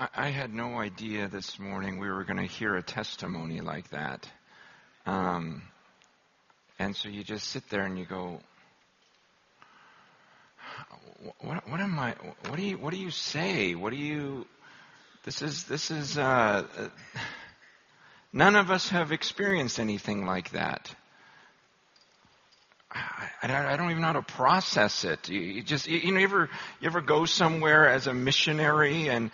I had no idea this morning we were going to hear a testimony like that. And so you just sit there and you go, what do you say? This is, none of us have experienced anything like that. I don't even know how to process it. You ever go somewhere as a missionary and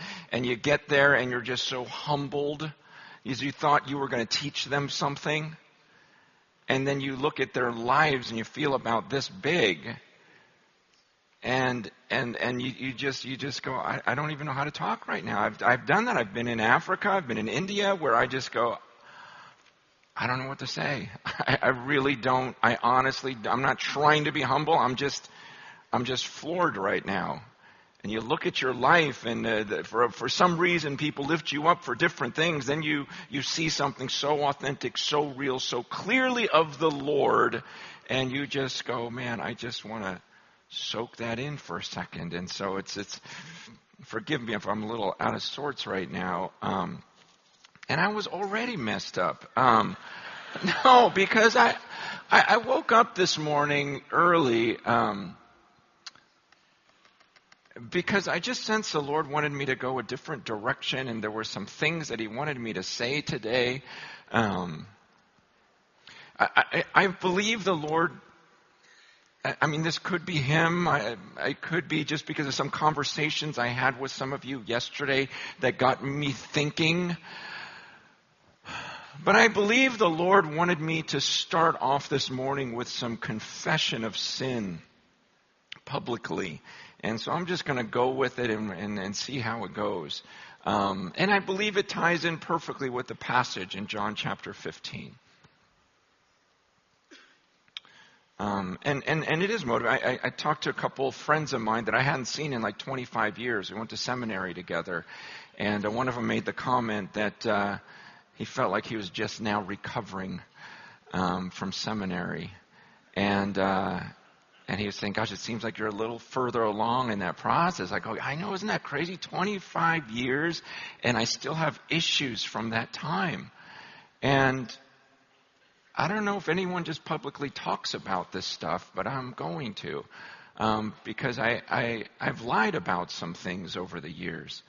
you get there and you're just so humbled as you thought you were going to teach them something, and then you look at their lives and you feel about this big, and you just go, I don't even know how to talk right now. I've done that. I've been in Africa. I've been in India, where I just go, I don't know what to say. I really don't. I'm not trying to be humble. I'm just floored right now. And you look at your life, and for some reason people lift you up for different things. Then you see something so authentic, so real, so clearly of the Lord, and you just go, man, I just want to soak that in for a second. And so it's forgive me if I'm a little out of sorts right now. And I was already messed up. No, because I woke up this morning early because I just sensed the Lord wanted me to go a different direction, and there were some things that He wanted me to say today. I believe the Lord, I mean, this could be Him. I could be just because of some conversations I had with some of you yesterday that got me thinking. But I believe the Lord wanted me to start off this morning with some confession of sin publicly. And so I'm just going to go with it and see how it goes. And I believe it ties in perfectly with the passage in John chapter 15. And it is motivating. I talked to a couple of friends of mine that I hadn't seen in like 25 years. We went to seminary together. And one of them made the comment that he felt like he was just now recovering from seminary. And he was saying, gosh, it seems like you're a little further along in that process. I go, I know, isn't that crazy? 25 years, and I still have issues from that time. And I don't know if anyone just publicly talks about this stuff, but I'm going to. Because I've lied about some things over the years.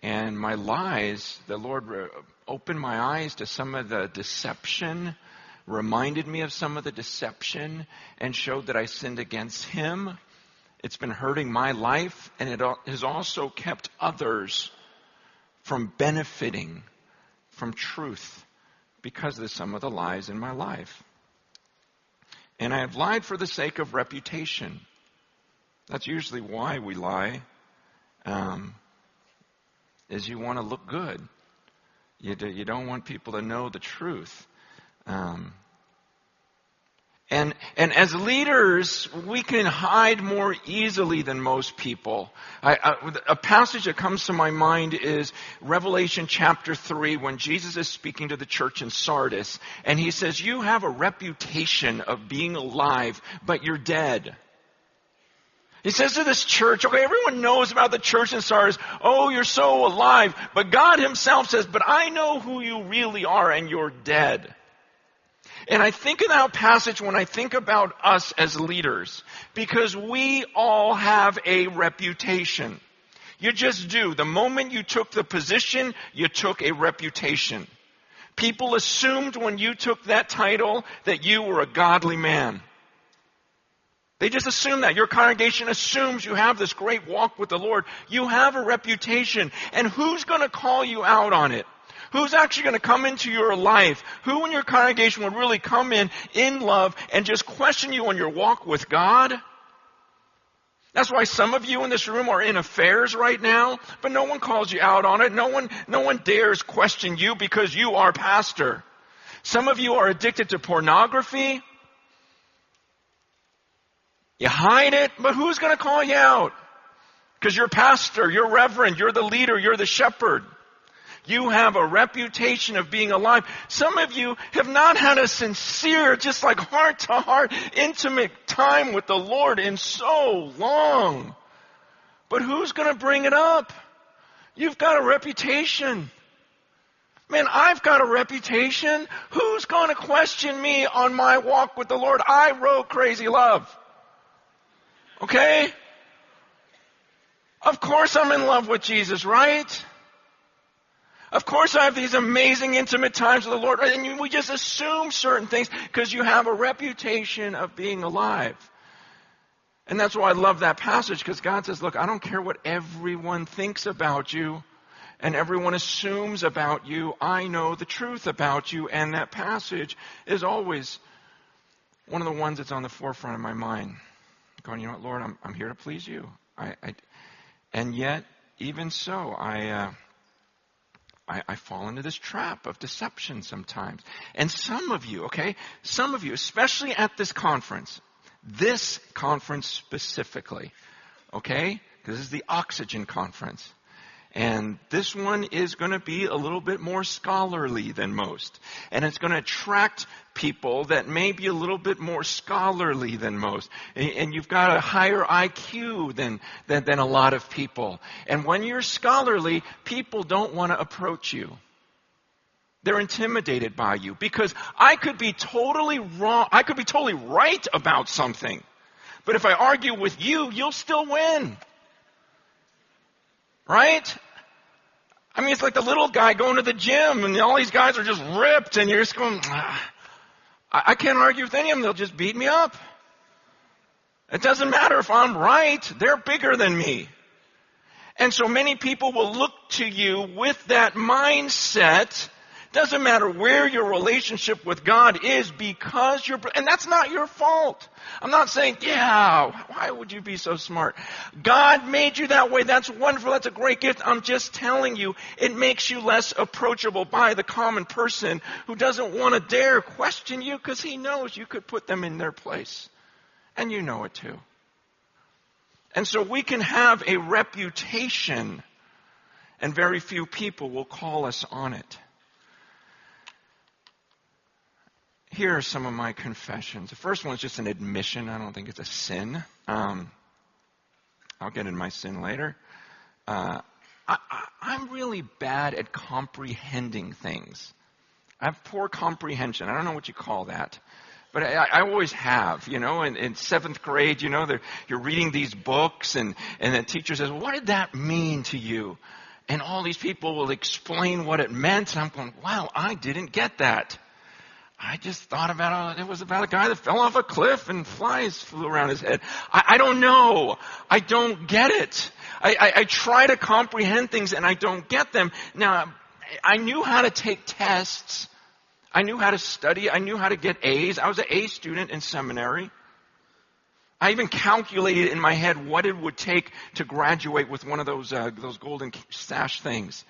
And my lies, the Lord opened my eyes to some of the deception, reminded me of some of the deception, and showed that I sinned against Him. It's been hurting my life, and it has also kept others from benefiting from truth because of some of the lies in my life. And I have lied for the sake of reputation. That's usually why we lie. Is you want to look good. You don't want people to know the truth. And as leaders, we can hide more easily than most people. A passage that comes to my mind is Revelation chapter 3, when Jesus is speaking to the church in Sardis. And He says, you have a reputation of being alive, but you're dead. He says to this church, okay, everyone knows about the church in Sardis. Oh, you're so alive. But God Himself says, but I know who you really are, and you're dead. And I think of that passage when I think about us as leaders, because we all have a reputation. You just do. The moment you took the position, you took a reputation. People assumed when you took that title that you were a godly man. They just assume that. Your congregation assumes you have this great walk with the Lord. You have a reputation. And who's going to call you out on it? Who's actually going to come into your life? Who in your congregation would really come in love and just question you on your walk with God? That's why some of you in this room are in affairs right now, but no one calls you out on it. No one dares question you because you are pastor. Some of you are addicted to pornography. You hide it, but who's going to call you out? Because you're pastor, you're reverend, you're the leader, you're the shepherd. You have a reputation of being alive. Some of you have not had a sincere, just like heart-to-heart, intimate time with the Lord in so long. But who's going to bring it up? You've got a reputation. Man, I've got a reputation. Who's going to question me on my walk with the Lord? I wrote Crazy Love. Okay? Of course I'm in love with Jesus, right? Of course I have these amazing intimate times with the Lord. And we just assume certain things because you have a reputation of being alive. And that's why I love that passage, because God says, look, I don't care what everyone thinks about you and everyone assumes about you. I know the truth about you. And that passage is always one of the ones that's on the forefront of my mind. Going, you know what, Lord, I'm here to please you. And yet, even so, I fall into this trap of deception sometimes. And some of you, especially at this conference specifically, okay? Because this is the Oxygen Conference. And this one is going to be a little bit more scholarly than most. And it's going to attract people that may be a little bit more scholarly than most. And you've got a higher IQ than a lot of people. And when you're scholarly, people don't want to approach you. They're intimidated by you. Because I could be totally wrong. I could be totally right about something. But if I argue with you, you'll still win. Right? I mean, it's like the little guy going to the gym and all these guys are just ripped and you're just going, I can't argue with any of them. They'll just beat me up. It doesn't matter if I'm right. They're bigger than me. And so many people will look to you with that mindset. Doesn't matter where your relationship with God is because and that's not your fault. I'm not saying, why would you be so smart? God made you that way. That's wonderful. That's a great gift. I'm just telling you, it makes you less approachable by the common person who doesn't want to dare question you because he knows you could put them in their place. And you know it too. And so we can have a reputation and very few people will call us on it. Here are some of my confessions. The first one is just an admission. I don't think it's a sin. I'll get into my sin later. I'm really bad at comprehending things. I have poor comprehension. I don't know what you call that. But I always have, in seventh grade, you're reading these books and the teacher says, well, what did that mean to you? And all these people will explain what it meant. And I'm going, wow, I didn't get that. I just thought it was about a guy that fell off a cliff and flies flew around his head. I don't know. I don't get it. I try to comprehend things and I don't get them. Now, I knew how to take tests. I knew how to study. I knew how to get A's. I was an A student in seminary. I even calculated in my head what it would take to graduate with one of those golden sash things.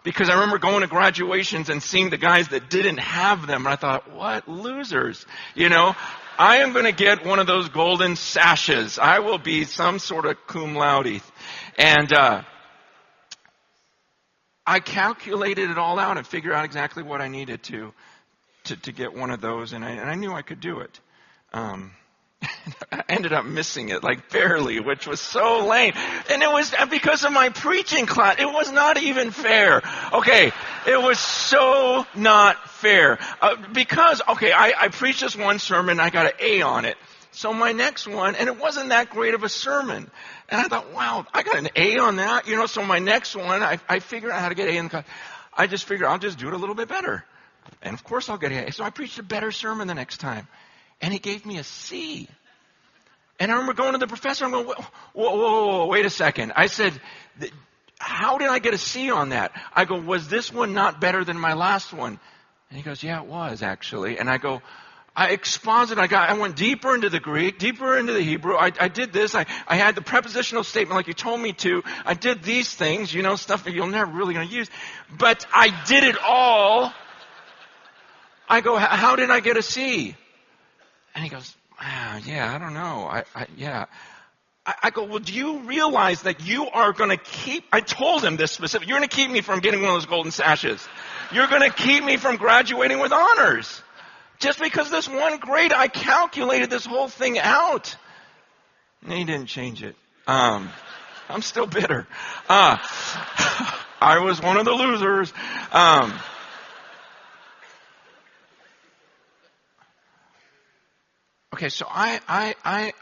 Because I remember going to graduations and seeing the guys that didn't have them. And I thought, what losers. I am going to get one of those golden sashes. I will be some sort of cum laude. And I calculated it all out and figured out exactly what I needed to get one of those. And I knew I could do it. I ended up missing it, barely, which was so lame. And it was because of my preaching class. It was not even fair. Okay, it was so not fair. I preached this one sermon, I got an A on it. So my next one, and it wasn't that great of a sermon. And I thought, wow, I got an A on that. So my next one, I figured out how to get A in the class. I just figured I'll just do it a little bit better. And of course I'll get an A. So I preached a better sermon the next time. And he gave me a C. And I remember going to the professor, I'm going, whoa, wait a second. I said, how did I get a C on that? I go, was this one not better than my last one? And he goes, yeah, it was actually. And I go, I exposited, I went deeper into the Greek, deeper into the Hebrew. I did this. I had the prepositional statement like you told me to. I did these things, stuff that you're never really going to use. But I did it all. I go, how did I get a C? And he goes, yeah, I don't know. I go, well, do you realize that you are going to I told him this specific, you're going to keep me from getting one of those golden sashes. You're going to keep me from graduating with honors. Just because this one grade, I calculated this whole thing out. And he didn't change it. I'm still bitter. I was one of the losers. Okay, so I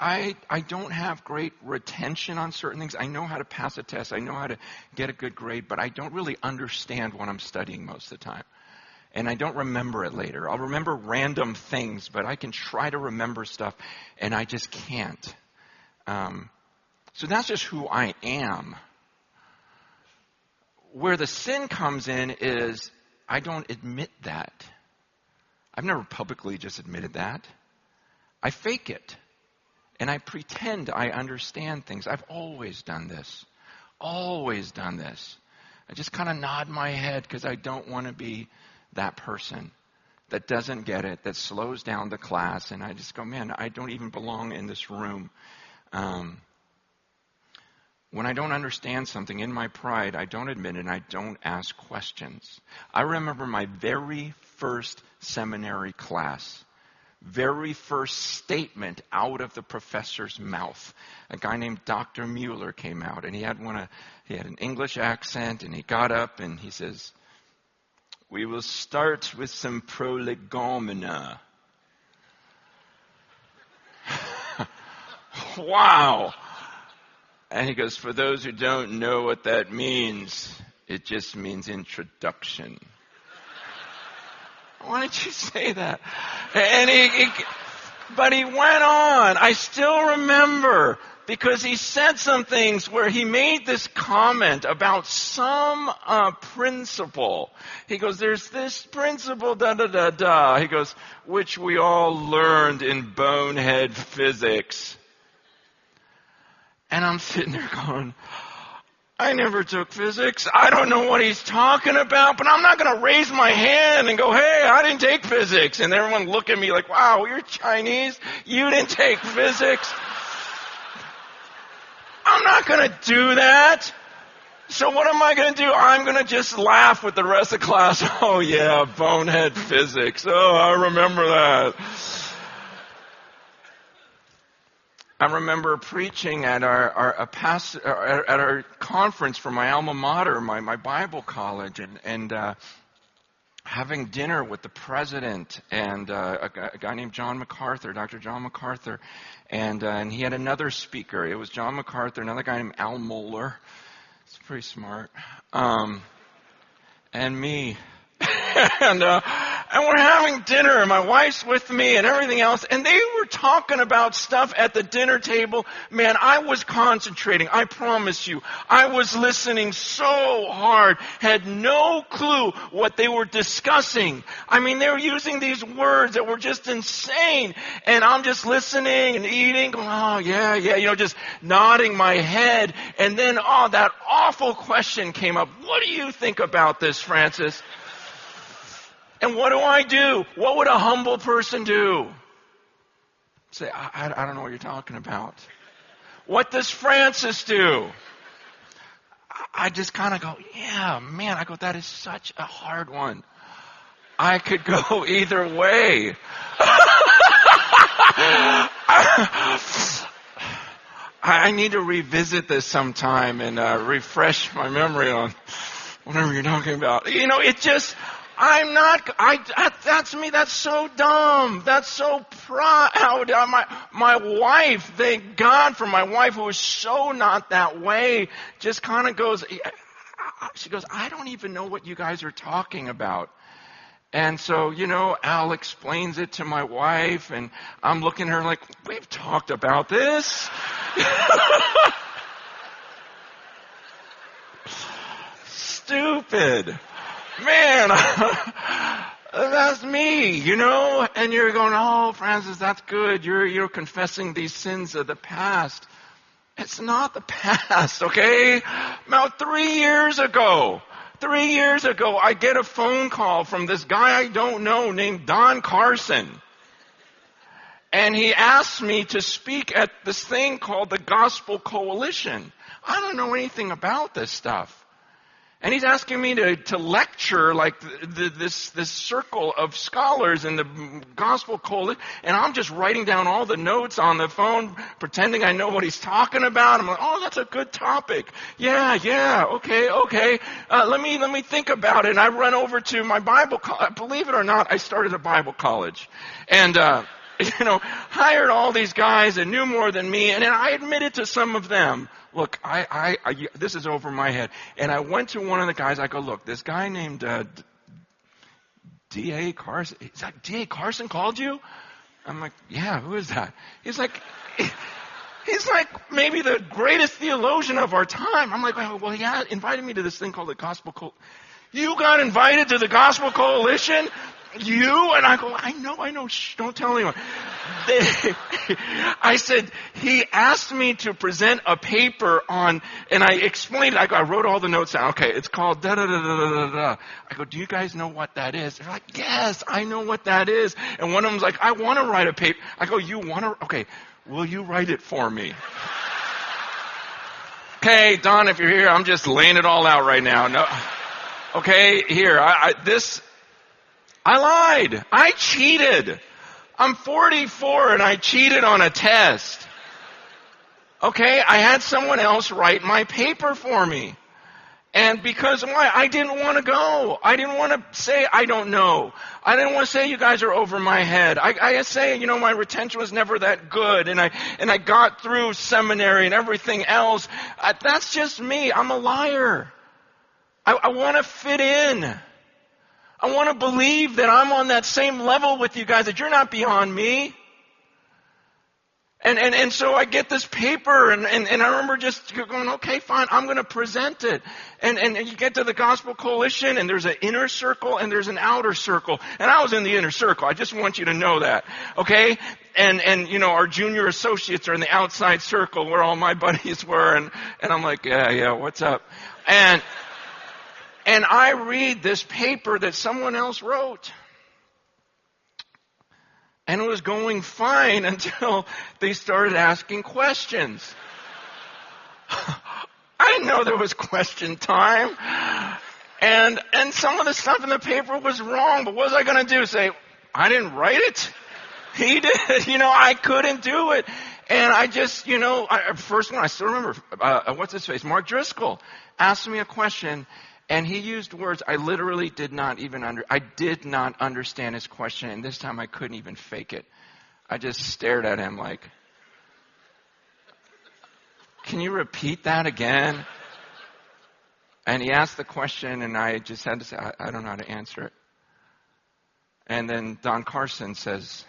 don't have great retention on certain things. I know how to pass a test. I know how to get a good grade, but I don't really understand what I'm studying most of the time. And I don't remember it later. I'll remember random things, but I can try to remember stuff, and I just can't. So that's just who I am. Where the sin comes in is I don't admit that. I've never publicly just admitted that. I fake it. And I pretend I understand things. I've always done this. Always done this. I just kind of nod my head because I don't want to be that person that doesn't get it, that slows down the class. And I just go, man, I don't even belong in this room. When I don't understand something in my pride, I don't admit it and I don't ask questions. I remember my very first seminary class. Very first statement out of the professor's mouth. A guy named Dr. Mueller came out, and he had an English accent, and he got up and he says, "We will start with some prolegomena." Wow. And he goes, "For those who don't know what that means, it just means introduction." Why did you say that? And but he went on. I still remember because he said some things where he made this comment about some principle. He goes, "There's this principle, da da da da." He goes, "which we all learned in bonehead physics." And I'm sitting there going, I never took physics. I don't know what he's talking about, but I'm not going to raise my hand and go, "Hey, I didn't take physics." And everyone look at me like, "Wow, you're Chinese. You didn't take physics." I'm not going to do that. So what am I going to do? I'm going to just laugh with the rest of the class. "Oh yeah, bonehead physics. Oh, I remember that." I remember preaching at our conference for my alma mater, my Bible college, and having dinner with the president and a guy named John MacArthur, Dr. John MacArthur, and he had another speaker. It was John MacArthur, another guy named Al Mohler. It's pretty smart, and me. And we're having dinner, and my wife's with me and everything else, and they were talking about stuff at the dinner table. Man, I was concentrating, I promise you. I was listening so hard, had no clue what they were discussing. I mean, they were using these words that were just insane, and I'm just listening and eating, going, "Oh, yeah," just nodding my head, and then, that awful question came up. "What do you think about this, Francis?" And what do? What would a humble person do? Say, I don't know what you're talking about. What does Francis do? I just kind of go, "Yeah, man." I go, "That is such a hard one. I could go either way." I need to revisit this sometime and refresh my memory on whatever you're talking about. It just... that's me. That's so dumb. That's so proud. My wife, thank God for my wife, who is so not that way, just kind of goes, she goes, "I don't even know what you guys are talking about." And so, Al explains it to my wife, and I'm looking at her like, "We've talked about this." Stupid. Man, that's me, and you're going, "Oh, Francis, that's good. You're confessing these sins of the past." It's not the past, okay? About 3 years ago, I get a phone call from this guy I don't know named Don Carson. And he asked me to speak at this thing called the Gospel Coalition. I don't know anything about this stuff. And he's asking me to lecture like this circle of scholars in the gospel coalition. And I'm just writing down all the notes on the phone, pretending I know what he's talking about. I'm like, oh, that's a good topic. Yeah, okay. Let me think about it. And I run over to my Bible college. Believe it or not, I started a Bible college. And, hired all these guys that knew more than me. And then I admitted to some of them, look, this is over my head. And I went to one of the guys. I go, look, this guy named D.A. Carson. Is that D.A. Carson called you? I'm like, yeah, who is that? He's like maybe the greatest theologian of our time. I'm like, well, he invited me to this thing called the Gospel Coalition. You got invited to the Gospel Coalition? You? And I go, I know. Shh, don't tell anyone. I said, he asked me to present a paper on, and I explained it. I wrote all the notes down. Okay, it's called da-da-da-da-da-da. I go, do you guys know what that is? They're like, yes, I know what that is. And one of them's like, I want to write a paper. I go, you want to? Okay, will you write it for me? Okay, Don, if you're here, I'm just laying it all out right now. No. Okay, here, I lied. I cheated. I'm 44 and I cheated on a test. Okay, I had someone else write my paper for me. And because why? I didn't want to go. I didn't want to say I don't know. I didn't want to say you guys are over my head. I say, my retention was never that good, and I got through seminary and everything else. That's just me. I'm a liar. I want to fit in. I want to believe that I'm on that same level with you guys, that you're not beyond me. And so I get this paper, and I remember just going, okay, fine, I'm going to present it. And you get to the Gospel Coalition, and there's an inner circle, and there's an outer circle. And I was in the inner circle. I just want you to know that, okay? And our junior associates are in the outside circle where all my buddies were, and I'm like, yeah, what's up? And I read this paper that someone else wrote. And it was going fine until they started asking questions. I didn't know there was question time. And some of the stuff in the paper was wrong, but what was I going to do? Say, I didn't write it? He did. I couldn't do it. And I just, first one, I still remember, what's his face? Mark Driscoll asked me a question. And he used words I literally did not understand his question. And this time I couldn't even fake it. I just stared at him like, can you repeat that again? And he asked the question, and I just had to say, I don't know how to answer it. And then Don Carson says,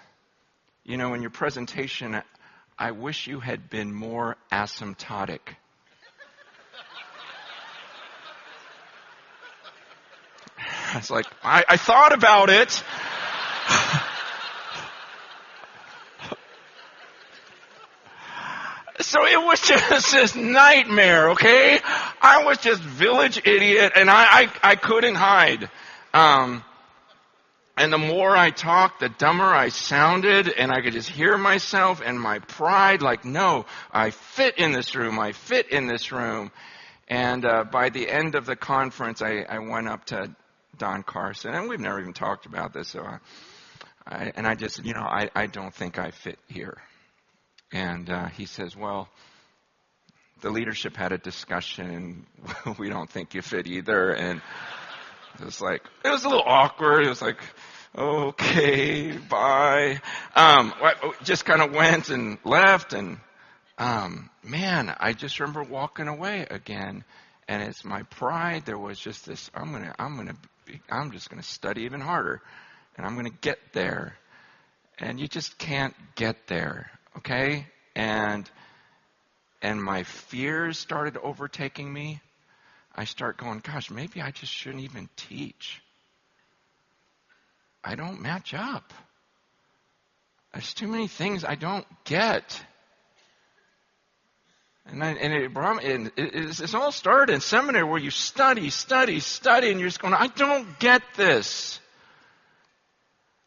in your presentation, I wish you had been more asymptotic. I was like, I thought about it. So it was just this nightmare, okay? I was just village idiot, and I couldn't hide. And the more I talked, the dumber I sounded, and I could just hear myself and my pride like, no, I fit in this room. And by the end of the conference, I went up to Don Carson, and we've never even talked about this, so I just, I don't think I fit here. And he says, well, the leadership had a discussion, and we don't think you fit either. And it was a little awkward. It was like, okay, bye. Just kind of went and left, and man, I just remember walking away again. And it's my pride. There was just this, I'm just going to study even harder, and I'm going to get there. And you just can't get there, okay? And my fears started overtaking me. I start going, gosh, maybe I just shouldn't even teach. I don't match up. There's too many things I don't get. And it all started in seminary where you study, and you're just going, I don't get this.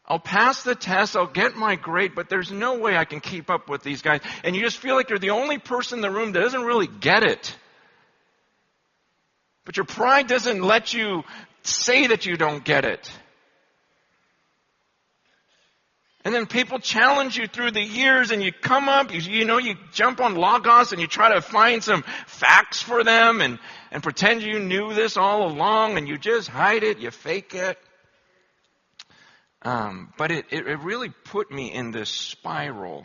I'll pass the test, I'll get my grade, but there's no way I can keep up with these guys. And you just feel like you're the only person in the room that doesn't really get it. But your pride doesn't let you say that you don't get it. And then people challenge you through the years and you come up, you jump on Logos and you try to find some facts for them and pretend you knew this all along and you just hide it, you fake it. But it really put me in this spiral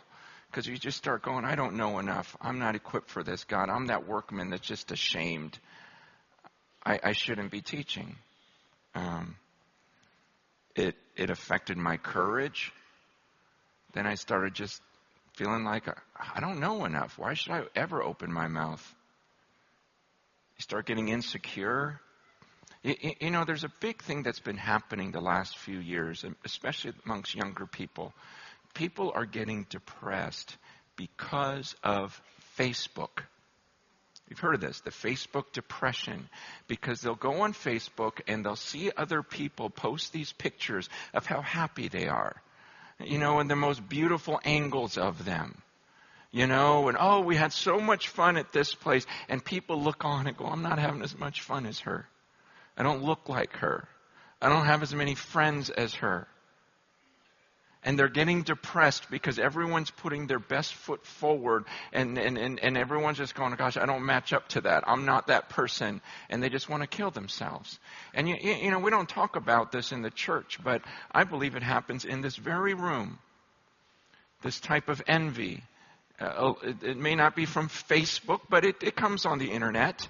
because you just start going, I don't know enough. I'm not equipped for this, God. I'm that workman that's just ashamed. I shouldn't be teaching. It affected my courage. Then I started just feeling like, I don't know enough. Why should I ever open my mouth? You start getting insecure. There's a big thing that's been happening the last few years, especially amongst younger people. People are getting depressed because of Facebook. You've heard of this, the Facebook depression, because they'll go on Facebook and they'll see other people post these pictures of how happy they are. And the most beautiful angles of them. We had so much fun at this place. And people look on and go, I'm not having as much fun as her. I don't look like her. I don't have as many friends as her. And they're getting depressed because everyone's putting their best foot forward and everyone's just going, gosh, I don't match up to that. I'm not that person. And they just want to kill themselves. And we don't talk about this in the church, but I believe it happens in this very room. This type of envy. It may not be from Facebook, but it comes on the internet.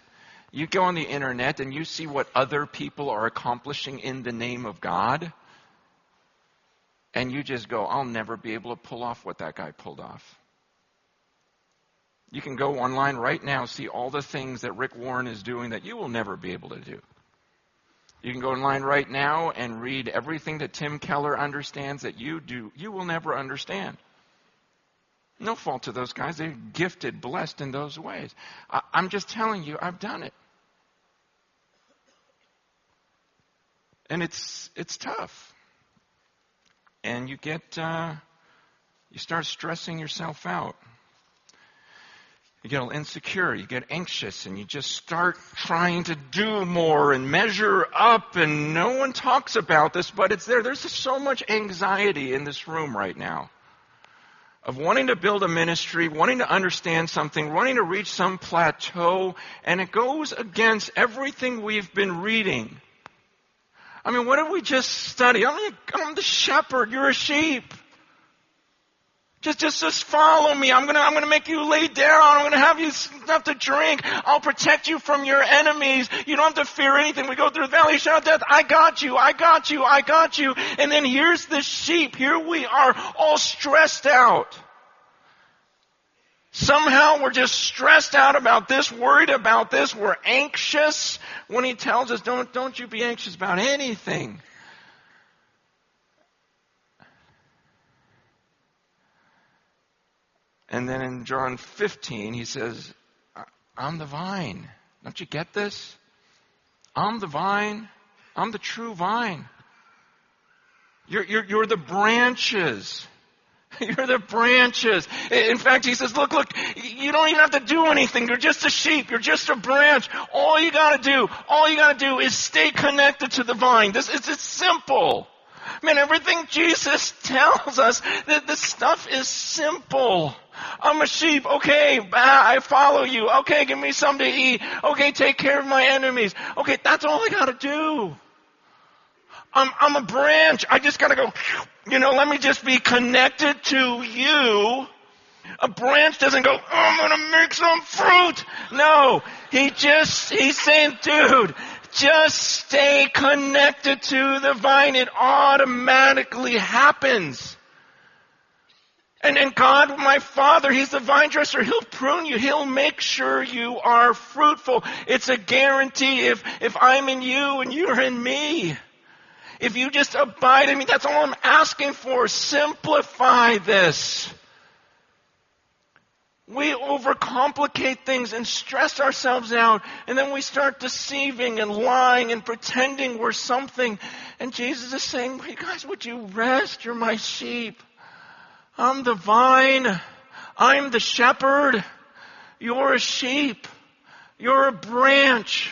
You go on the internet and you see what other people are accomplishing in the name of God. And you just go, I'll never be able to pull off what that guy pulled off. You can go online right now, see all the things that Rick Warren is doing that you will never be able to do. You can go online right now and read everything that Tim Keller understands that you do. You will never understand. No fault to those guys. They're gifted, blessed in those ways. I'm just telling you, I've done it. And it's tough. And you start stressing yourself out. You get all insecure, you get anxious, and you just start trying to do more and measure up, and no one talks about this, but it's there. There's just so much anxiety in this room right now of wanting to build a ministry, wanting to understand something, wanting to reach some plateau, and it goes against everything we've been reading. I mean, what did we just study? I'm the shepherd. You're a sheep. Just follow me. I'm gonna make you lay down. I'm gonna have you enough to drink. I'll protect you from your enemies. You don't have to fear anything. We go through the valley of shadow of death. I got you. I got you. I got you. And then here's the sheep. Here we are, all stressed out. Somehow we're just stressed out about this, worried about this. We're anxious when he tells us, don't you be anxious about anything. And then in John 15, he says, I'm the vine. Don't you get this? I'm the vine. I'm the true vine. You're the branches. You're the branches. In fact, he says, look, you don't even have to do anything. You're just a sheep. You're just a branch. All you got to do is stay connected to the vine. It's simple. Man, everything Jesus tells us, that this stuff is simple. I'm a sheep. Okay, I follow you. Okay, give me something to eat. Okay, take care of my enemies. Okay, that's all I got to do. I'm a branch. I just got to go, let me just be connected to you. A branch doesn't go, I'm going to make some fruit. No, he's saying, dude, just stay connected to the vine. It automatically happens. And God, my Father, He's the vine dresser. He'll prune you. He'll make sure you are fruitful. It's a guarantee if I'm in you and you're in me. If you just abide in me, that's all I'm asking for. Simplify this. We overcomplicate things and stress ourselves out, and then we start deceiving and lying and pretending we're something. And Jesus is saying, hey guys, would you rest? You're my sheep. I'm the vine. I'm the shepherd. You're a sheep. You're a branch.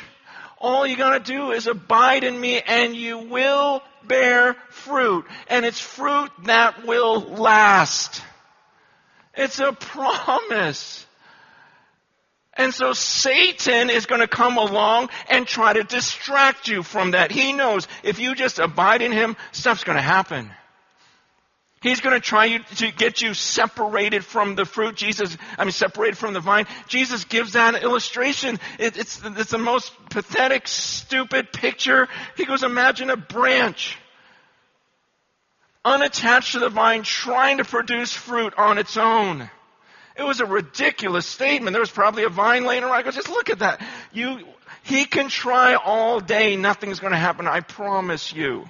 All you got to do is abide in me and you will bear fruit. And it's fruit that will last. It's a promise. And so Satan is going to come along and try to distract you from that. He knows if you just abide in him, stuff's going to happen. He's going to try to get you separated from the fruit. Separated from the vine. Jesus gives that illustration. It's the most pathetic, stupid picture. He goes, imagine a branch unattached to the vine trying to produce fruit on its own. It was a ridiculous statement. There was probably a vine laying around. I go, just look at that. He can try all day. Nothing's going to happen. I promise you.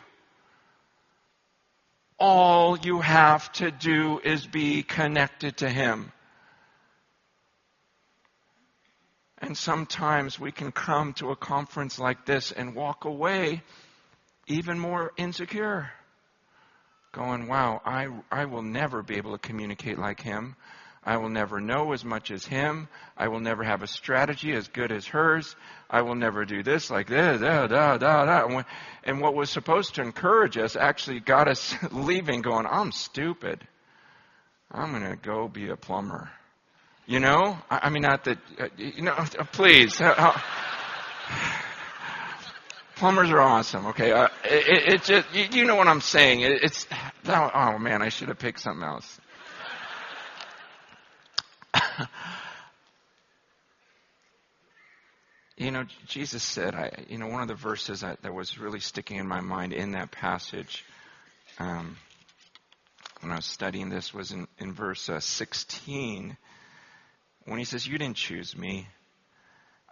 All you have to do is be connected to him. And sometimes we can come to a conference like this and walk away even more insecure. Going, wow, I will never be able to communicate like him. I will never know as much as him. I will never have a strategy as good as hers. I will never do this like this. And what was supposed to encourage us actually got us leaving going, I'm stupid. I'm going to go be a plumber. You know? I mean, not that, please. Plumbers are awesome, okay? It's just, you know what I'm saying. Oh man, I should have picked something else. Jesus said, one of the verses that was really sticking in my mind in that passage when I was studying this was in verse 16, when he says, you didn't choose me.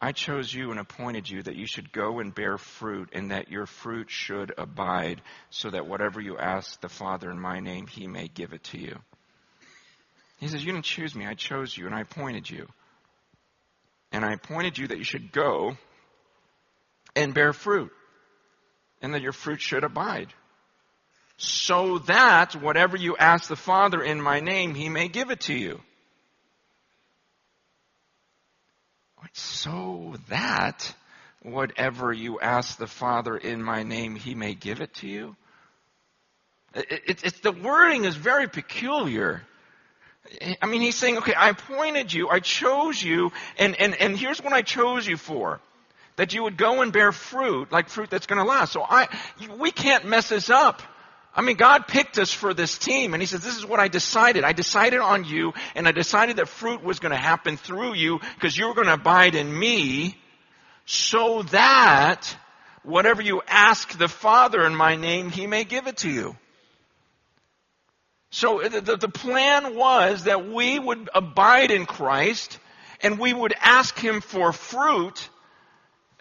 I chose you and appointed you that you should go and bear fruit and that your fruit should abide so that whatever you ask the Father in my name, he may give it to you. He says, you didn't choose me. I chose you and I appointed you. And I appointed you that you should go and bear fruit and that your fruit should abide so that whatever you ask the Father in my name, he may give it to you. So that whatever you ask the Father in my name, he may give it to you. It's the wording is very peculiar. I mean, he's saying, okay, I appointed you, I chose you, and here's what I chose you for. That you would go and bear fruit, like fruit that's going to last. So we can't mess this up. I mean, God picked us for this team, and he says, this is what I decided. I decided on you, and I decided that fruit was going to happen through you because you were going to abide in me so that whatever you ask the Father in my name, he may give it to you. So the plan was that we would abide in Christ, and we would ask him for fruit,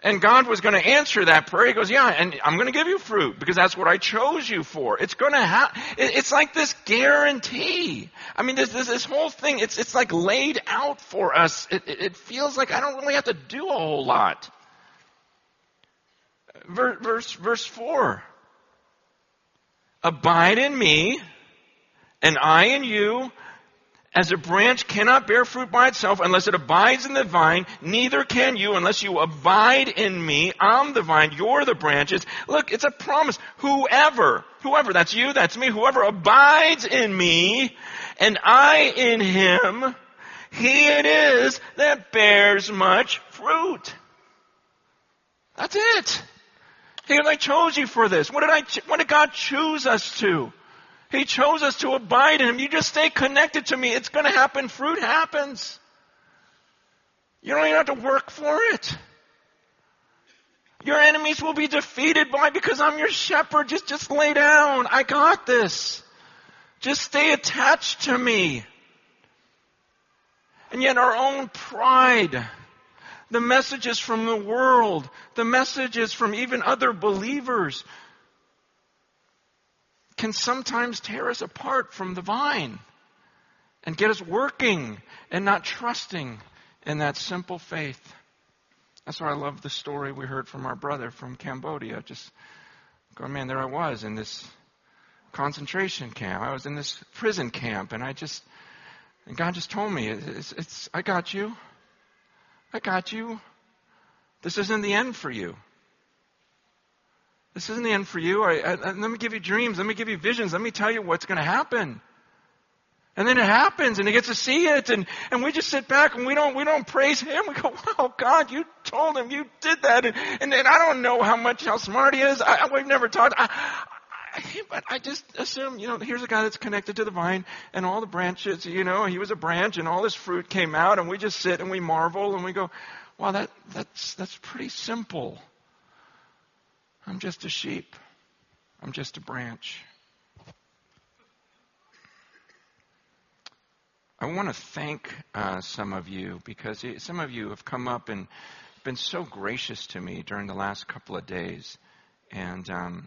and God was going to answer that prayer. He goes, yeah, and I'm going to give you fruit because that's what I chose you for. It's going to happen. It's like this guarantee. I mean, this whole thing, it's like laid out for us. It feels like I don't really have to do a whole lot. Verse 4. Abide in me, and I in you. As a branch cannot bear fruit by itself unless it abides in the vine, neither can you unless you abide in me. I'm the vine, you're the branches. Look, it's a promise. Whoever, that's you, that's me, whoever abides in me and I in him, he it is that bears much fruit. That's it. I chose you for this. What did God choose us to? He chose us to abide in him. You just stay connected to me. It's going to happen. Fruit happens. You don't even have to work for it. Your enemies will be defeated because I'm your shepherd. Just lay down. I got this. Just stay attached to me. And yet our own pride, the messages from the world, the messages from even other believers, can sometimes tear us apart from the vine and get us working and not trusting in that simple faith. That's why I love the story we heard from our brother from Cambodia. Just going, man, there I was in this concentration camp. I was in this prison camp, and God just told me, I got you. I got you. This isn't the end for you. This isn't the end for you. Let me give you dreams. Let me give you visions. Let me tell you what's going to happen. And then it happens, and he gets to see it, and we just sit back and we don't praise him. We go, wow, God, you told him, you did that, and I don't know how smart he is. We've never talked. But I just assume, here's a guy that's connected to the vine, and all the branches, he was a branch, and all this fruit came out, and we just sit and we marvel, and we go, wow, that's pretty simple. I'm just a sheep. I'm just a branch. I want to thank some of you, because some of you have come up and been so gracious to me during the last couple of days. And a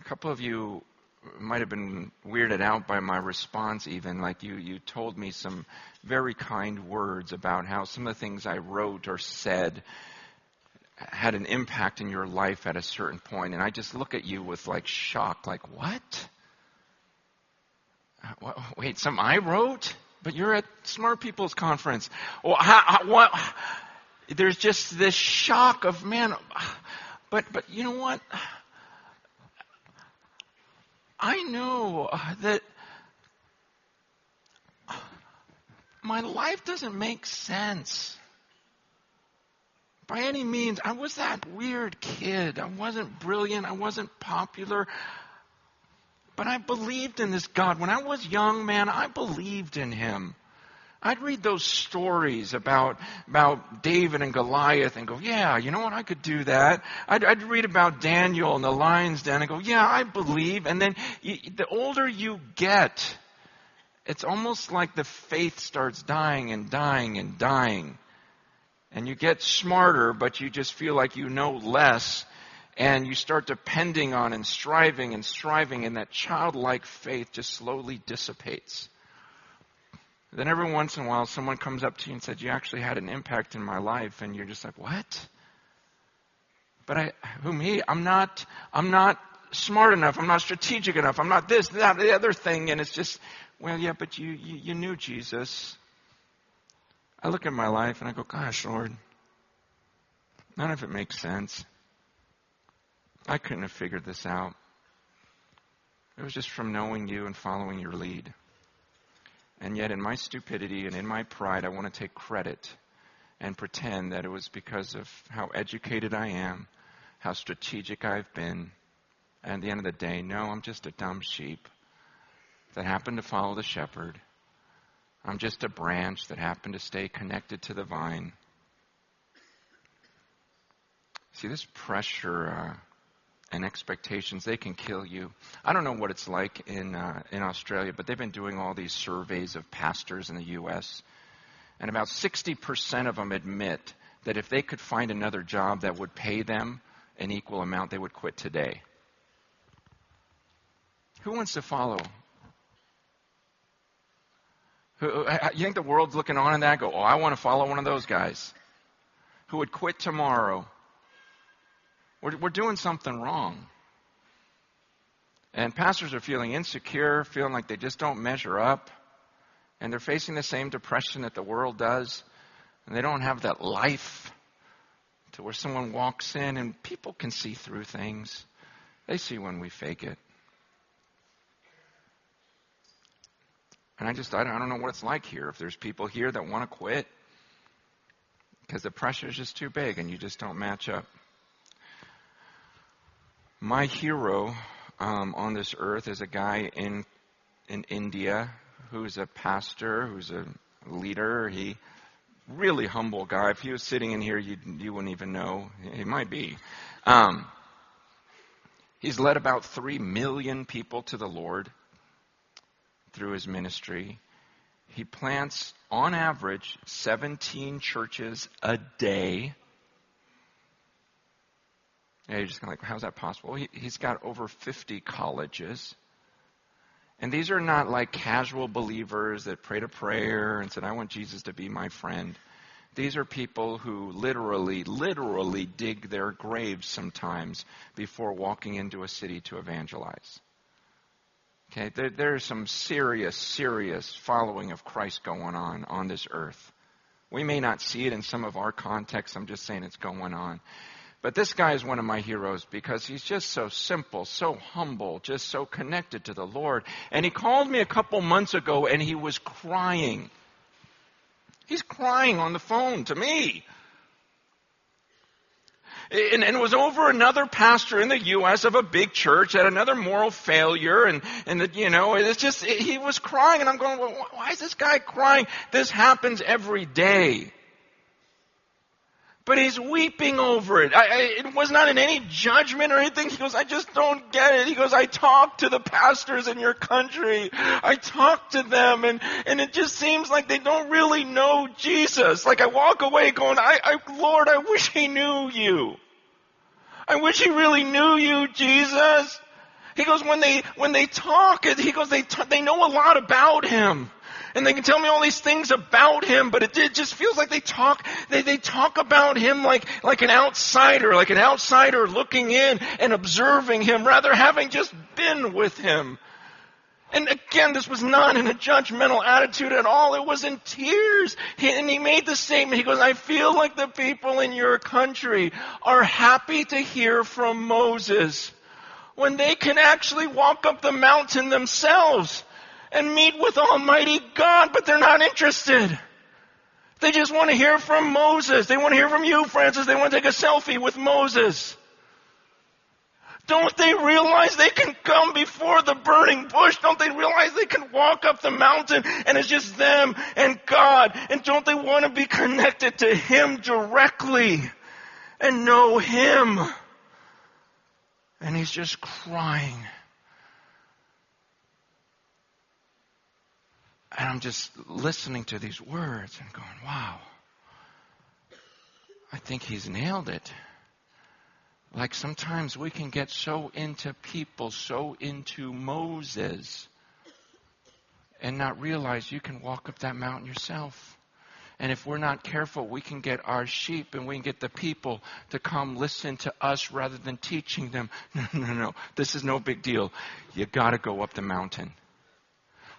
couple of you might have been weirded out by my response even. Like you told me some very kind words about how some of the things I wrote or said had an impact in your life at a certain point. And I just look at you with like shock, like, what? Wait, some I wrote? But you're at Smart People's Conference. Well, what? There's just this shock of, man, but you know what? I know that my life doesn't make sense. By any means, I was that weird kid. I wasn't brilliant. I wasn't popular. But I believed in this God. When I was young, man, I believed in him. I'd read those stories about David and Goliath and go, yeah, you know what, I could do that. I'd read about Daniel and the lion's den and go, yeah, I believe. And then the older you get, it's almost like the faith starts dying and dying and dying. And you get smarter, but you just feel like you know less. And you start depending on and striving, and that childlike faith just slowly dissipates. Then every once in a while, someone comes up to you and says, you actually had an impact in my life. And you're just like, what? But who me? I'm not smart enough. I'm not strategic enough. I'm not this, that, the other thing. And it's just, well, yeah, but you knew Jesus. I look at my life and I go, gosh, Lord, none of it makes sense. I couldn't have figured this out. It was just from knowing you and following your lead. And yet in my stupidity and in my pride, I want to take credit and pretend that it was because of how educated I am, how strategic I've been. And at the end of the day, no, I'm just a dumb sheep that happened to follow the shepherd. I'm just a branch that happened to stay connected to the vine. See, this pressure and expectations, they can kill you. I don't know what it's like in Australia, but they've been doing all these surveys of pastors in the U.S., and about 60% of them admit that if they could find another job that would pay them an equal amount, they would quit today. Who wants to follow? You think the world's looking on in that? Go, I want to follow one of those guys who would quit tomorrow. We're doing something wrong. And pastors are feeling insecure, feeling like they just don't measure up. And they're facing the same depression that the world does. And they don't have that life to where someone walks in and people can see through things. They see when we fake it. And I don't know what it's like here. If there's people here that want to quit because the pressure is just too big and you just don't match up. My hero on this earth is a guy in India who's a pastor, who's a leader. He really humble guy. If he was sitting in here, you wouldn't even know. He might be. He's led about 3 million people to the Lord through his ministry. He plants, on average, 17 churches a day. Yeah, you're just kind of like, how's that possible? He's got over 50 colleges. And these are not like casual believers that prayed a prayer and said, I want Jesus to be my friend. These are people who literally dig their graves sometimes before walking into a city to evangelize. Okay, there's some serious following of Christ going on this earth. We may not see it in some of our contexts. I'm just saying it's going on. But this guy is one of my heroes because he's just so simple, so humble, just so connected to the Lord. And he called me a couple months ago and he was crying. He's crying on the phone to me. And it was over another pastor in the U.S. of a big church at another moral failure. And it's just, he was crying. And I'm going, well, why is this guy crying? This happens every day. But he's weeping over it. It was not in any judgment or anything. He goes, I just don't get it. He goes, I talk to the pastors in your country. I talk to them, and it just seems like they don't really know Jesus. Like I walk away going, Lord, I wish he knew you. I wish he really knew you, Jesus. He goes, when they talk, he goes, they know a lot about him. And they can tell me all these things about him, but it just feels like they talk about him like an outsider looking in and observing him, rather having just been with him. And again, this was not in a judgmental attitude at all. It was in tears. And he made the statement. He goes, I feel like the people in your country are happy to hear from Moses when they can actually walk up the mountain themselves and meet with Almighty God, but they're not interested. They just want to hear from Moses. They want to hear from you, Francis. They want to take a selfie with Moses. Don't they realize they can come before the burning bush? Don't they realize they can walk up the mountain and it's just them and God? And don't they want to be connected to him directly and know him? And he's just crying. And I'm just listening to these words and going, wow, I think he's nailed it. Like sometimes we can get so into people, so into Moses, and not realize you can walk up that mountain yourself. And if we're not careful, we can get our sheep and we can get the people to come listen to us rather than teaching them. No. This is no big deal. You got to go up the mountain.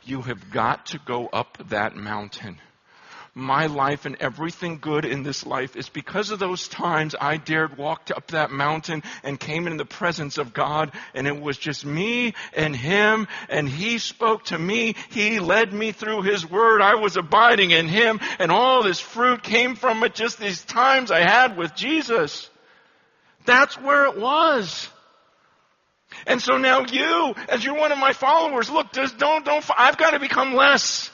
You have got to go up that mountain. My life and everything good in this life is because of those times I dared walk up that mountain and came in the presence of God, and it was just me and him, and he spoke to me. He led me through his word. I was abiding in him, and all this fruit came from it, just these times I had with Jesus. That's where it was. And so now you, as you're one of my followers, look, I've got to become less.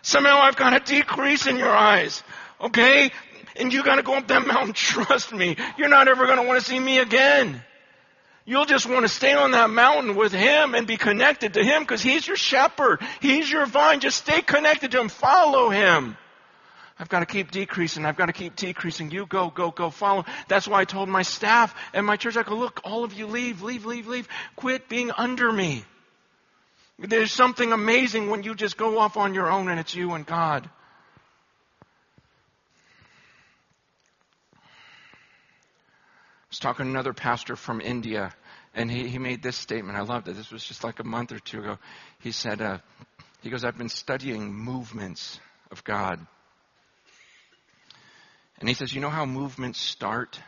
Somehow I've got to decrease in your eyes. Okay? And you got to go up that mountain. Trust me. You're not ever going to want to see me again. You'll just want to stay on that mountain with him and be connected to him because he's your shepherd. He's your vine. Just stay connected to him. Follow him. I've got to keep decreasing. I've got to keep decreasing. You go, follow. That's why I told my staff and my church, I go, look, all of you leave. Quit being under me. There's something amazing when you just go off on your own and it's you and God. I was talking to another pastor from India, and he made this statement. I loved it. This was just like a month or two ago. He said, he goes, I've been studying movements of God. And he says, you know how movements start?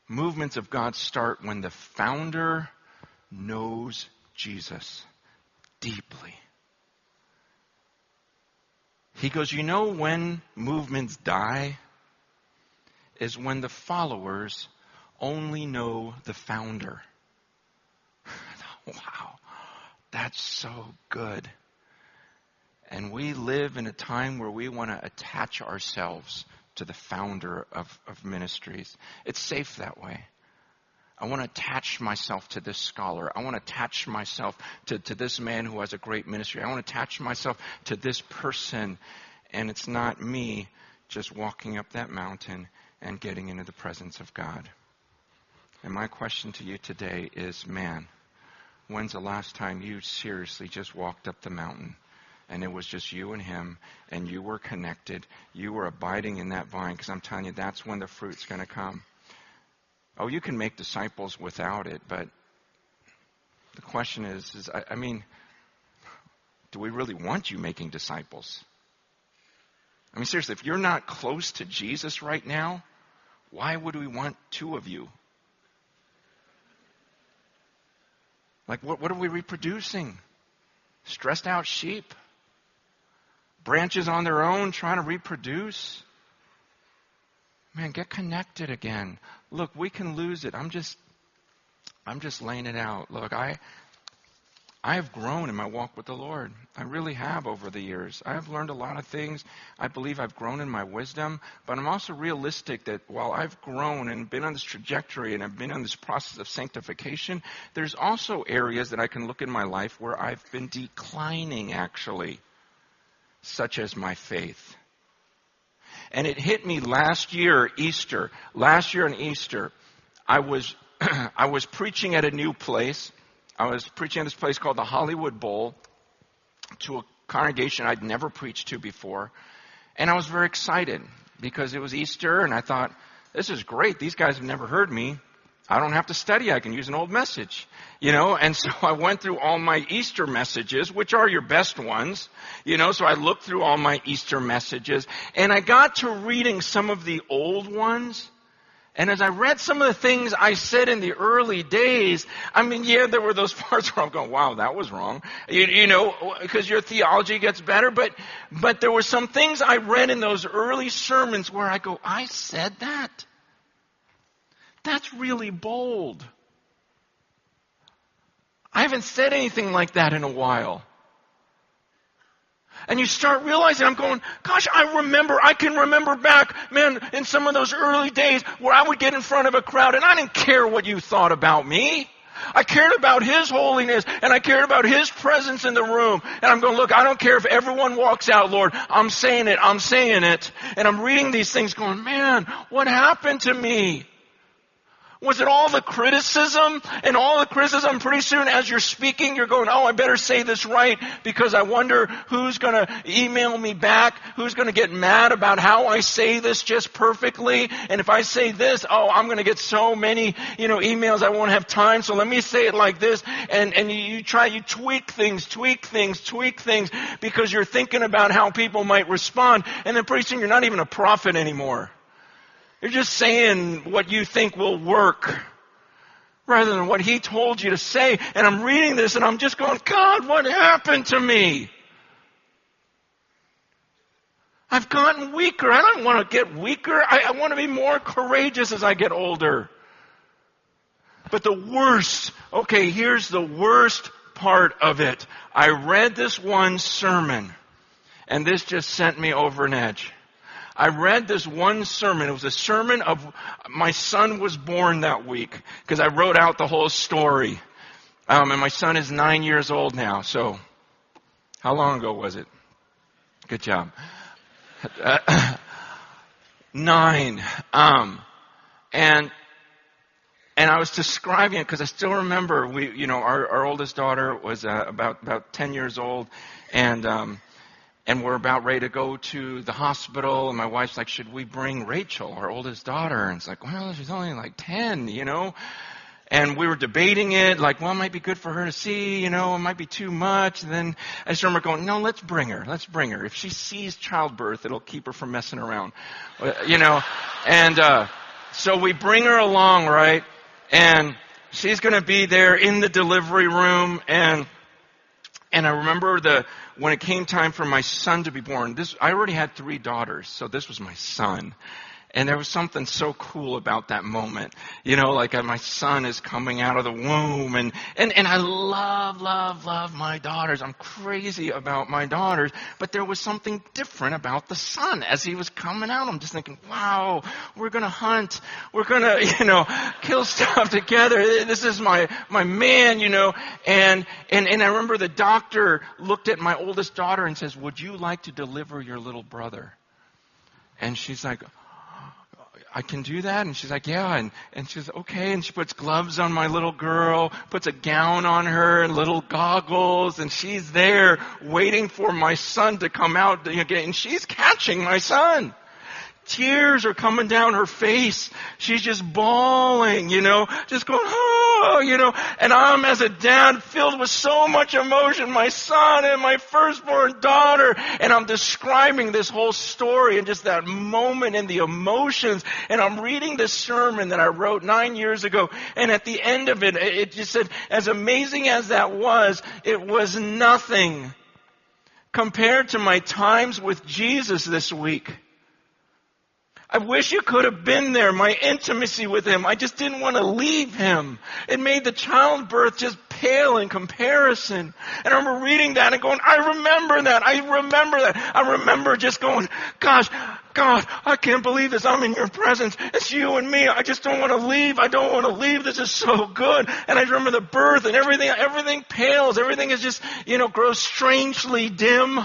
Movements of God start when the founder knows Jesus deeply. He goes, you know when movements die? Is when the followers only know the founder. Wow, that's so good. And we live in a time where we want to attach ourselves to the founder of ministries. It's safe that way. I want to attach myself to this scholar. I want to attach myself to this man who has a great ministry. I want to attach myself to this person. And it's not me just walking up that mountain and getting into the presence of God. And my question to you today is, man, when's the last time you seriously just walked up the mountain? And it was just you and him, and you were connected. You were abiding in that vine, because I'm telling you, that's when the fruit's going to come. Oh, you can make disciples without it, but the question is do we really want you making disciples? I mean, seriously, if you're not close to Jesus right now, why would we want two of you? Like, what are we reproducing? Stressed out sheep? Branches on their own trying to reproduce? Man, get connected again. Look, we can lose it. I'm just laying it out. Look, I have grown in my walk with the Lord. I really have over the years. I have learned a lot of things. I believe I've grown in my wisdom, but I'm also realistic that while I've grown and been on this trajectory and I've been on this process of sanctification, there's also areas that I can look in my life where I've been declining, actually, such as my faith. And it hit me last year, Easter. Last year on Easter, I was preaching at a new place. I was preaching at this place called the Hollywood Bowl to a congregation I'd never preached to before. And I was very excited because it was Easter, and I thought, this is great. These guys have never heard me. I don't have to study. I can use an old message, And so I went through all my Easter messages, which are your best ones, So I looked through all my Easter messages, and I got to reading some of the old ones. And as I read some of the things I said in the early days, I mean, yeah, there were those parts where I'm going, wow, that was wrong. Because your theology gets better. But there were some things I read in those early sermons where I go, I said that? That's really bold. I haven't said anything like that in a while. And you start realizing, I'm going, gosh, I can remember back, man, in some of those early days where I would get in front of a crowd and I didn't care what you thought about me. I cared about His holiness and I cared about His presence in the room. And I'm going, look, I don't care if everyone walks out, Lord. I'm saying it. And I'm reading these things going, man, what happened to me? Was it all the criticism? And all the criticism, pretty soon as you're speaking, you're going, oh, I better say this right because I wonder who's going to email me back, who's going to get mad about how I say this just perfectly. And if I say this, I'm going to get so many, emails, I won't have time. So let me say it like this. And you tweak things because you're thinking about how people might respond. And then pretty soon you're not even a prophet anymore. You're just saying what you think will work rather than what He told you to say. And I'm reading this and I'm just going, God, what happened to me? I've gotten weaker. I don't want to get weaker. I want to be more courageous as I get older. But here's the worst part of it. I read this one sermon and this just sent me over an edge. I read this one sermon. It was a sermon of my son was born that week because I wrote out the whole story. And my son is 9 years old now. So how long ago was it? Good job. 9. And I was describing it because I still remember our oldest daughter was about 10 years old, and we're about ready to go to the hospital, and my wife's like, should we bring Rachel, our oldest daughter? And it's like, well, she's only like 10, And we were debating it, like, well, it might be good for her to see, it might be too much. And then I just remember going, no, let's bring her. If she sees childbirth, it'll keep her from messing around, And so we bring her along, right? And she's going to be there in the delivery room, and I remember when it came time for my son to be born, I already had 3 daughters, so this was my son. And there was something so cool about that moment. Like my son is coming out of the womb. And I love my daughters. I'm crazy about my daughters. But there was something different about the son as he was coming out. I'm just thinking, wow, we're going to hunt. We're going to, kill stuff together. This is my man, And I remember the doctor looked at my oldest daughter and says, would you like to deliver your little brother? And she's like, I can do that? And she's like, yeah. And she's okay. And she puts gloves on my little girl, puts a gown on her and little goggles. And she's there waiting for my son to come out again. And she's catching my son. Tears are coming down her face. She's just bawling, just going, oh. and I'm as a dad filled with so much emotion, my son and my firstborn daughter, and I'm describing this whole story and just that moment and the emotions, and I'm reading this sermon that I wrote 9 years ago, and at the end of it, it just said, as amazing as that was, it was nothing compared to my times with Jesus this week. I wish you could have been there, my intimacy with him. I just didn't want to leave him. It made the childbirth just pale in comparison. And I remember reading that and going, I remember that. I remember just going, gosh, God, I can't believe this. I'm in your presence. It's you and me. I just don't want to leave. I don't want to leave. This is so good. And I remember the birth and everything pales. Everything is just, grows strangely dim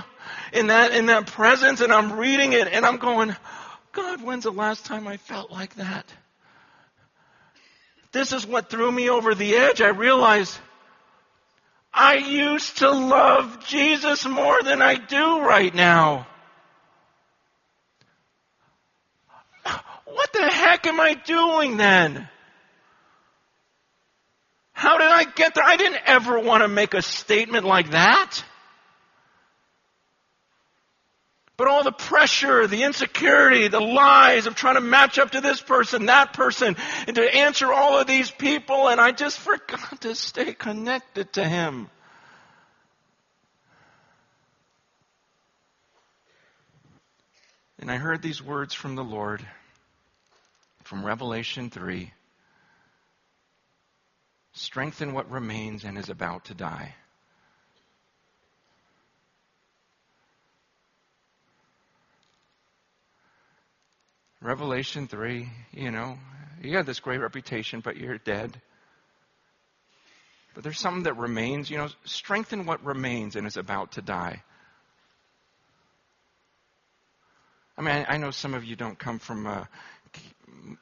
in that presence. And I'm reading it and I'm going, God, when's the last time I felt like that? This is what threw me over the edge. I realized I used to love Jesus more than I do right now. What the heck am I doing then? How did I get there? I didn't ever want to make a statement like that. But all the pressure, the insecurity, the lies of trying to match up to this person, that person, and to answer all of these people, and I just forgot to stay connected to him. And I heard these words from the Lord, from Revelation 3. Strengthen what remains and is about to die. Revelation 3, you got this great reputation, but you're dead. But there's something that remains, strengthen what remains and is about to die. I mean, I know some of you don't come from a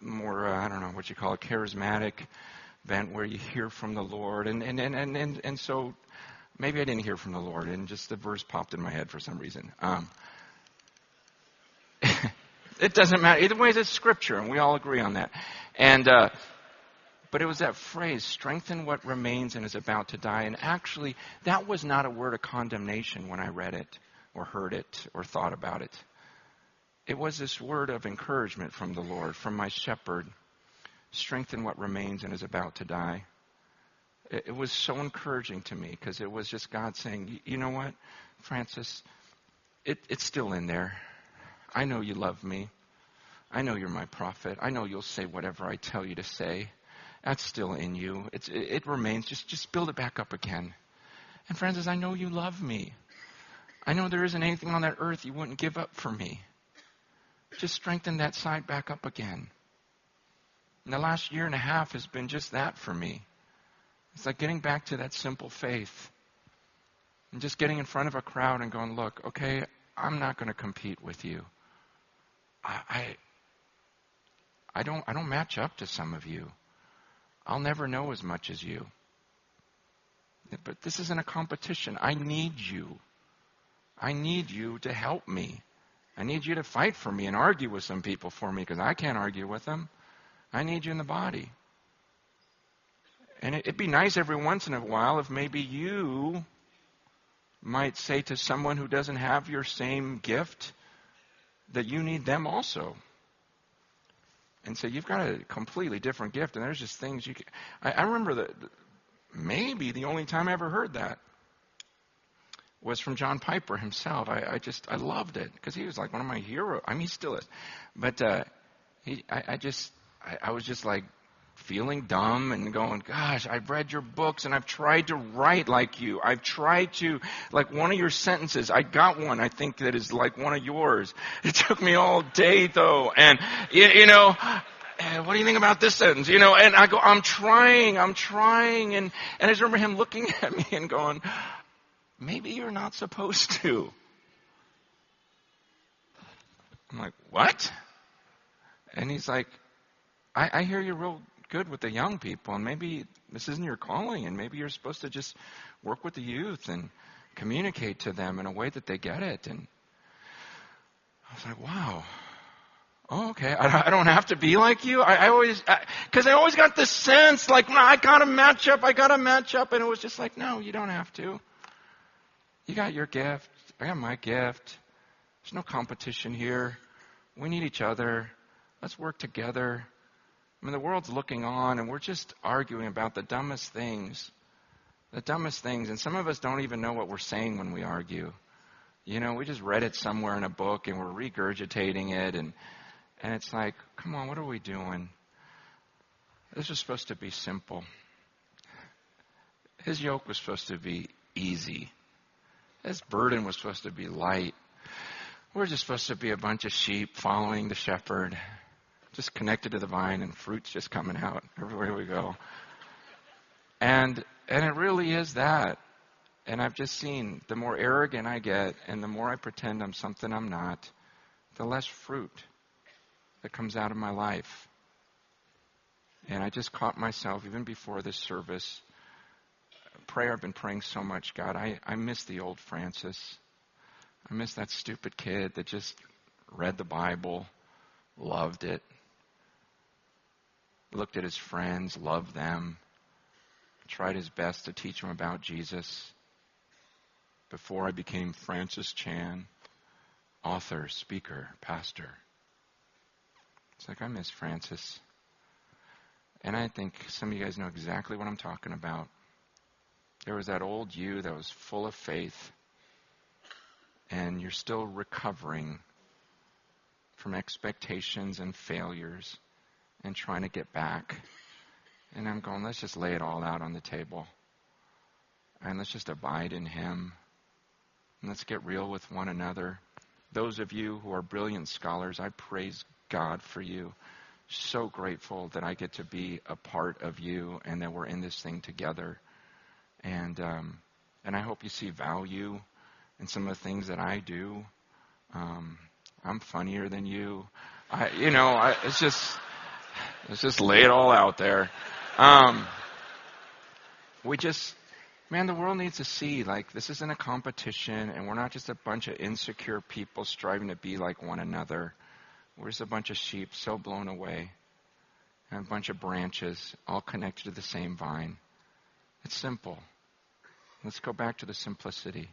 more, I don't know what you call a charismatic event where you hear from the Lord. And so maybe I didn't hear from the Lord and just the verse popped in my head for some reason. It doesn't matter. Either way, it's scripture, and we all agree on that. But it was that phrase, strengthen what remains and is about to die. And actually, that was not a word of condemnation when I read it or heard it or thought about it. It was this word of encouragement from the Lord, from my shepherd. Strengthen what remains and is about to die. It was so encouraging to me because it was just God saying, you know what, Francis, it's still in there. I know you love me. I know you're my prophet. I know you'll say whatever I tell you to say. That's still in you. It remains. Just build it back up again. And Francis, I know you love me. I know there isn't anything on that earth you wouldn't give up for me. Just strengthen that side back up again. And the last year and a half has been just that for me. It's like getting back to that simple faith. And just getting in front of a crowd and going, look, okay, I'm not going to compete with you. I don't match up to some of you. I'll never know as much as you. But this isn't a competition. I need you. I need you to help me. I need you to fight for me and argue with some people for me because I can't argue with them. I need you in the body. And it'd be nice every once in a while if maybe you might say to someone who doesn't have your same gift that you need them also. And so you've got a completely different gift, and there's just things you can... I remember that maybe the only time I ever heard that was from John Piper himself. I loved it, because he was like one of my heroes. I mean, he still is. But I was just like feeling dumb and going, gosh, I've read your books and I've tried to write like you. I've tried to, like one of your sentences, I got one, I think, that is like one of yours. It took me all day though. And, what do you think about this sentence? And I go, I'm trying. And I just remember him looking at me and going, maybe you're not supposed to. I'm like, what? And he's like, I hear you're real good with the young people, and maybe this isn't your calling, and maybe you're supposed to just work with the youth and communicate to them in a way that they get it. And I was like, wow, oh, okay, I don't have to be like you. Because I always got this sense like, no, I got to match up. And it was just like, no, you don't have to. You got your gift. I got my gift. There's no competition here. We need each other. Let's work together. I mean, the world's looking on, and we're just arguing about the dumbest things. And some of us don't even know what we're saying when we argue. You know, we just read it somewhere in a book, and we're regurgitating it, and it's like, come on, what are we doing? This was supposed to be simple. His yoke was supposed to be easy. His burden was supposed to be light. We're just supposed to be a bunch of sheep following the shepherd, just connected to the vine, and fruit's just coming out everywhere we go. And it really is that. And I've just seen the more arrogant I get and the more I pretend I'm something I'm not, the less fruit that comes out of my life. And I just caught myself, even before this service, prayer. I've been praying so much, God. I miss the old Francis. I miss that stupid kid that just read the Bible, loved it, looked at his friends, loved them, tried his best to teach them about Jesus. Before I became Francis Chan, author, speaker, pastor. It's like I miss Francis. And I think some of you guys know exactly what I'm talking about. There was that old you that was full of faith, and you're still recovering from expectations and failures and trying to get back. And I'm going, let's just lay it all out on the table. And let's just abide in him. And let's get real with one another. Those of you who are brilliant scholars, I praise God for you. So grateful that I get to be a part of you and that we're in this thing together. And I hope you see value in some of the things that I do. I'm funnier than you. Let's just lay it all out there. The world needs to see, like, this isn't a competition, and we're not just a bunch of insecure people striving to be like one another. We're just a bunch of sheep so blown away, and a bunch of branches all connected to the same vine. It's simple. Let's go back to the simplicity.